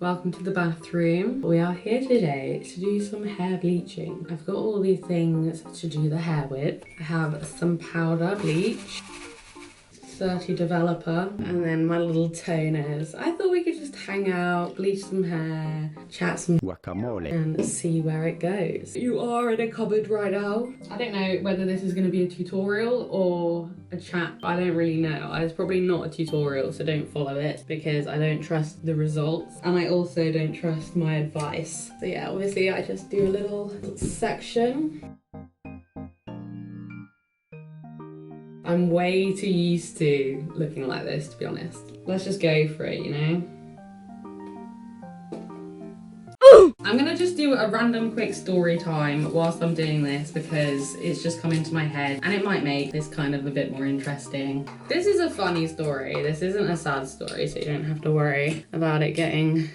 Welcome to the bathroom. We are here today to do some hair bleaching. I've got all these things to do the hair with. I have some powder bleach, 30 developer, and then my little toners. I thought we could just hang out, bleach some hair, chat some guacamole, and see where it goes. You are in a cupboard right now. I don't know whether this is going to be a tutorial or a chat. I don't really know. It's probably not a tutorial, so don't follow it because I don't trust the results and I also don't trust my advice. So yeah, obviously I just do a little section. I'm way too used to looking like this, to be honest. Let's just go for it, you know? I'm gonna just do a random quick story time whilst I'm doing this because it's just come into my head and it might make this kind of a bit more interesting. This is a funny story. This isn't a sad story, so you don't have to worry about it getting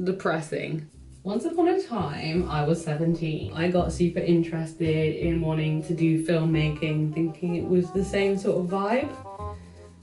depressing. Once upon a time, I was 17. I got super interested in wanting to do filmmaking, thinking it was the same sort of vibe.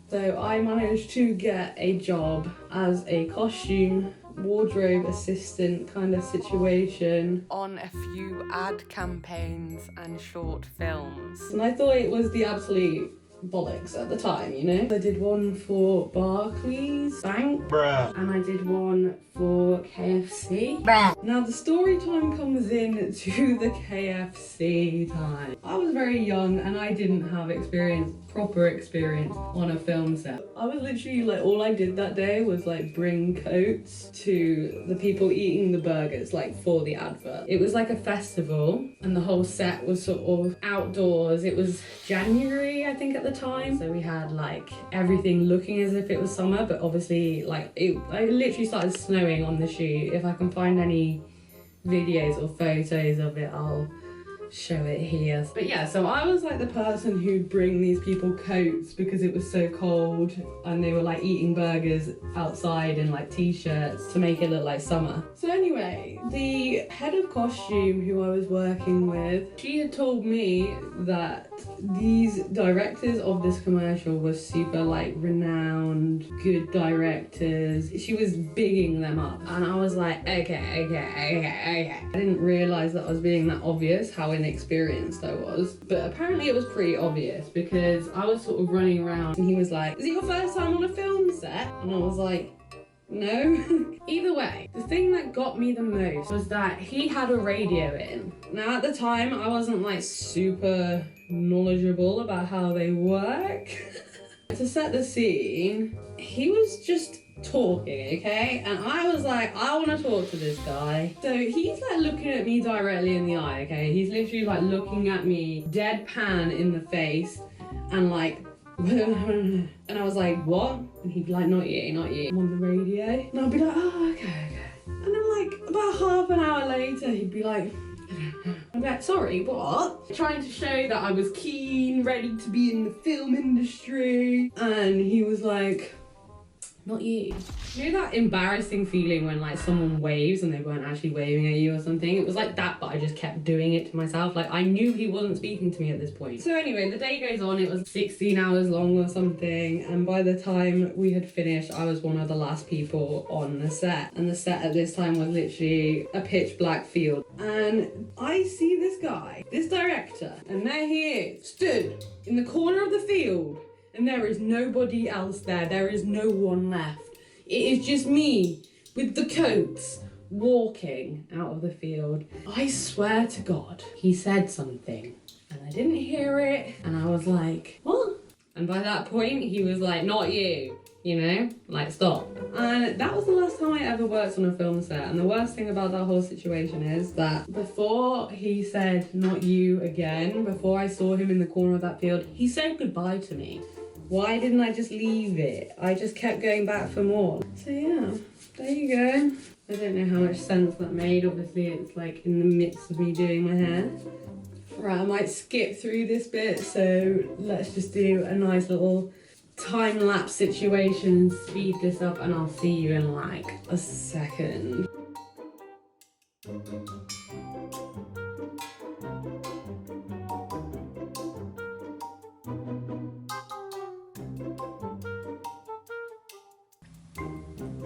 So I managed to get a job as a costume wardrobe assistant kind of situation on a few ad campaigns and short films. And I thought it was the absolute bollocks at the time, you know? I did one for Barclays Bank, and I did one for KFC. Now the story time comes in to the KFC time. I was very young and I didn't have proper experience on a film set. I was literally like, all I did that day was like bring coats to the people eating the burgers, like for the advert. It was like a festival and the whole set was sort of outdoors. It was January, I think, at the time. So we had like everything looking as if it was summer, but obviously like I literally started snowing on the shoot. If I can find any videos or photos of it, I'll show it here. But yeah, so I was like the person who'd bring these people coats because it was so cold and they were like eating burgers outside in like t-shirts to make it look like summer. So anyway, the head of costume who I was working with, she had told me that these directors of this commercial were super like renowned, good directors. She was bigging them up and I was like, okay. I didn't realise that I was being that obvious how inexperienced I was, but apparently it was pretty obvious because I was sort of running around and he was like, is it your first time on a film set? And I was like, no. Either way, the thing that got me the most was that he had a radio in. Now at the time I wasn't like super knowledgeable about how they work. To set the scene, he was just talking, okay? And I was like, I want to talk to this guy. So he's like looking at me directly in the eye, okay? He's literally like looking at me deadpan in the face and like and I was like, what? And he'd be like, not you. I'm on the radio. And I'd be like, oh, okay. And then like about half an hour later, he'd be like, I'm like, sorry, what? Trying to show that I was keen, ready to be in the film industry. And he was like, not you. You know that embarrassing feeling when like someone waves and they weren't actually waving at you or something? It was like that, but I just kept doing it to myself. Like I knew he wasn't speaking to me at this point. So anyway, the day goes on. It was 16 hours long or something. And by the time we had finished, I was one of the last people on the set. And the set at this time was literally a pitch black field. And I see this guy, this director, and there he is, stood in the corner of the field. And there is nobody else there. There is no one left. It is just me with the coats walking out of the field. I swear to God, he said something and I didn't hear it. And I was like, what? And by that point, he was like, not you, you know, like stop. And that was the last time I ever worked on a film set. And the worst thing about that whole situation is that before he said, not you again, before I saw him in the corner of that field, he said goodbye to me. Why didn't I just leave it? I just kept going back for more. So yeah, there you go. I don't know how much sense that made. Obviously it's like in the midst of me doing my hair. Right, I might skip through this bit, so let's just do a nice little time-lapse situation, speed this up, and I'll see you in like a second.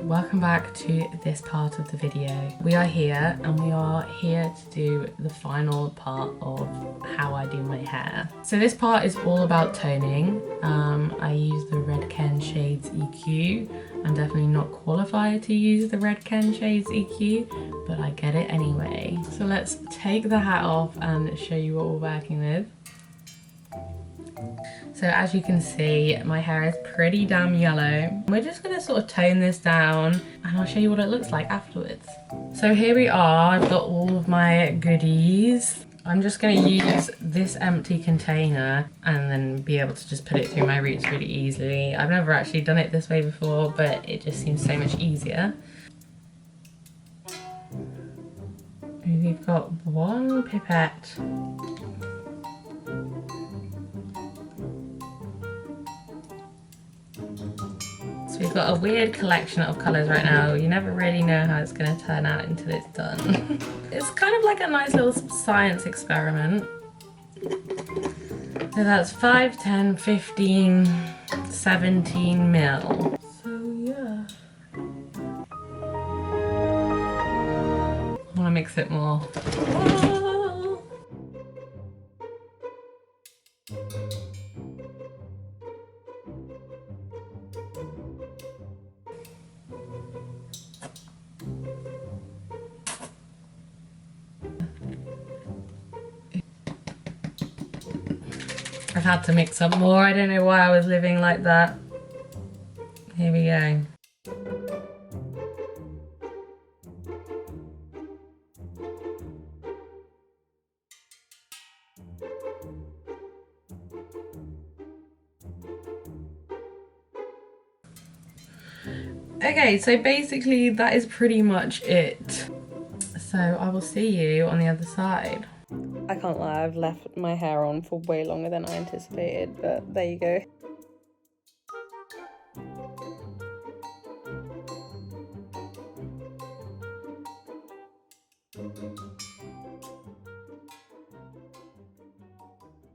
welcome back to this part of the video. We are here and we are here to do the final part of how I do my hair. So this part is all about toning. I use the Red Ken Shades EQ. I'm definitely not qualified to use the Red Ken Shades EQ, but I get it anyway. So let's take the hat off and show you what we're working with. So as you can see, my hair is pretty damn yellow. We're just gonna sort of tone this down and I'll show you what it looks like afterwards. So here we are, I've got all of my goodies. I'm just gonna use this empty container and then be able to just put it through my roots really easily. I've never actually done it this way before, but it just seems so much easier. We've got one pipette. We've got a weird collection of colours right now. You never really know how it's going to turn out until it's done. It's kind of like a nice little science experiment. So that's 5, 10, 15, 17 mil. So yeah. I want to mix it more. I've had to mix up more. I don't know why I was living like that. Here we go. Okay, so basically that is pretty much it. So I will see you on the other side. I can't lie, I've left my hair on for way longer than I anticipated, but there you go.